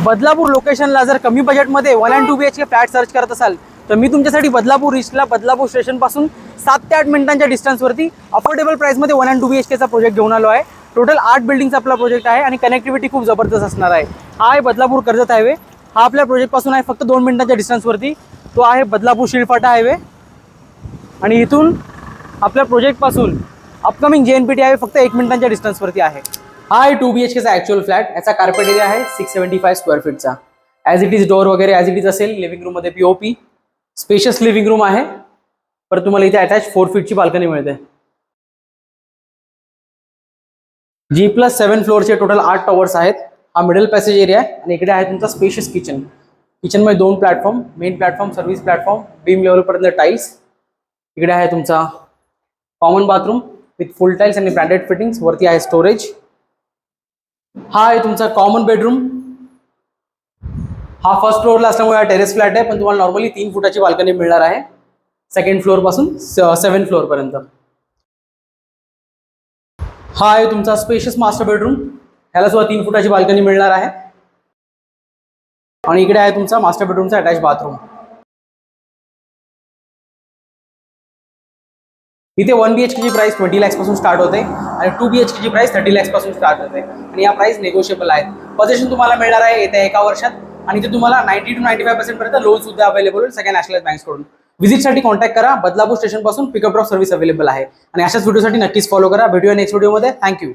बदलापूर लोकेशनला जर कमी बजेटमध्ये 1 and 2 BHK फ्लॅट सर्च करत असाल तर मी तुमच्यासाठी बदलापूर ईस्टला बदलापूर स्टेशनपासून 7 ते 8 मिनिटांच्या डिस्टन्सवरती अफोर्डेबल प्राइसमध्ये 1 and 2 BHKचा प्रोजेक्ट घेऊन आलो आहे। टोटल 8 बिल्डिंगचा आपला प्रोजेक्ट आहे आणि कनेक्टिव्हिटी खूप जबरदस्त असणार आहे। हा आहे बदलापूर कर्जत हायवे। हा आपल्या प्रोजेक्टपासून आहे फक्त 2 मिनिटांच्या डिस्टन्सवरती। तो आहे बदलापूर शिळफाटा हायवे आणि इथून आपल्या प्रोजेक्टपासून अपकमिंग JNPT हायवे फक्त 1 मिनिटांच्या डिस्टन्सवरती आहे। हा आहे 2 BHKचा ॲक्च्युअल फ्लॅट। याचा कार्पेट एरिया आहे 675 स्क्वेअर फीटचा। ॲज इट इज डोअर वगैरे ॲज इट इज असेल। लिव्हिंग रूममध्ये POP, स्पेशियस लिव्हिंग रूम आहे। परत तुम्हाला इथे अटॅच 4 फीटची बाल्कनी मिळते। G+7 फ्लोअरचे टोटल 8 टॉवर्स आहेत। हा मिडल पॅसेज एरिया आहे आणि इकडे आहे तुमचा स्पेशियस किचन। किचनमध्ये 2 platform, main platform, service platform, beam लेवलपर्यंत टाईल्स। इकडे आहे तुमचा common bathroom with full tiles आणि ब्रँडेड फिटिंग्स। वरती आहे स्टोरेज। हा आहे तुमचा कॉमन बेडरूम। हा फर्स्ट फ्लोअरला असल्यामुळे हा टेरेस फ्लॅट आहे, पण तुम्हाला नॉर्मली 3 फुटाची बाल्कनी मिळणार आहे सेकंड फ्लोअर पासून 7 फ्लोअर पर्यंत। हा आहे तुमचा स्पेशियस मास्टर बेडरूम। ह्याला सुद्धा 3 फुटाची बाल्कनी मिळणार आहे आणि इकडे आहे तुमचा मास्टर बेडरूमचा अटॅच बाथरूम। इथे 1 BHK ची प्राइस 20 lakhs पासून स्टार्ट होते आणि 2 BHK ची प्राइस 30 lakhs पासून स्टार्ट होते आणि या प्राइस नेगोशिएबल आहेत। पोझिशन तुम्हाला मिळणार आहे येत्या 1 वर्षात आणि इथे तुम्हाला 90 to 95% पर्यंत लोन सुद्धा अवेलेबल आहे सगळ्या नॅशनल बँक्सकडून। व्हिजिटसाठी कॉन्टॅक्ट करा। बदलापूर स्टेशन पासून पिकअप ड्रॉप सर्व्हिस अवेलेबल आहे आणि अशाच व्हिडिओसाठी नक्कीच फॉलो करा। भेटूया नेक्स्ट व्हिडिओमध्ये। थँक्यू।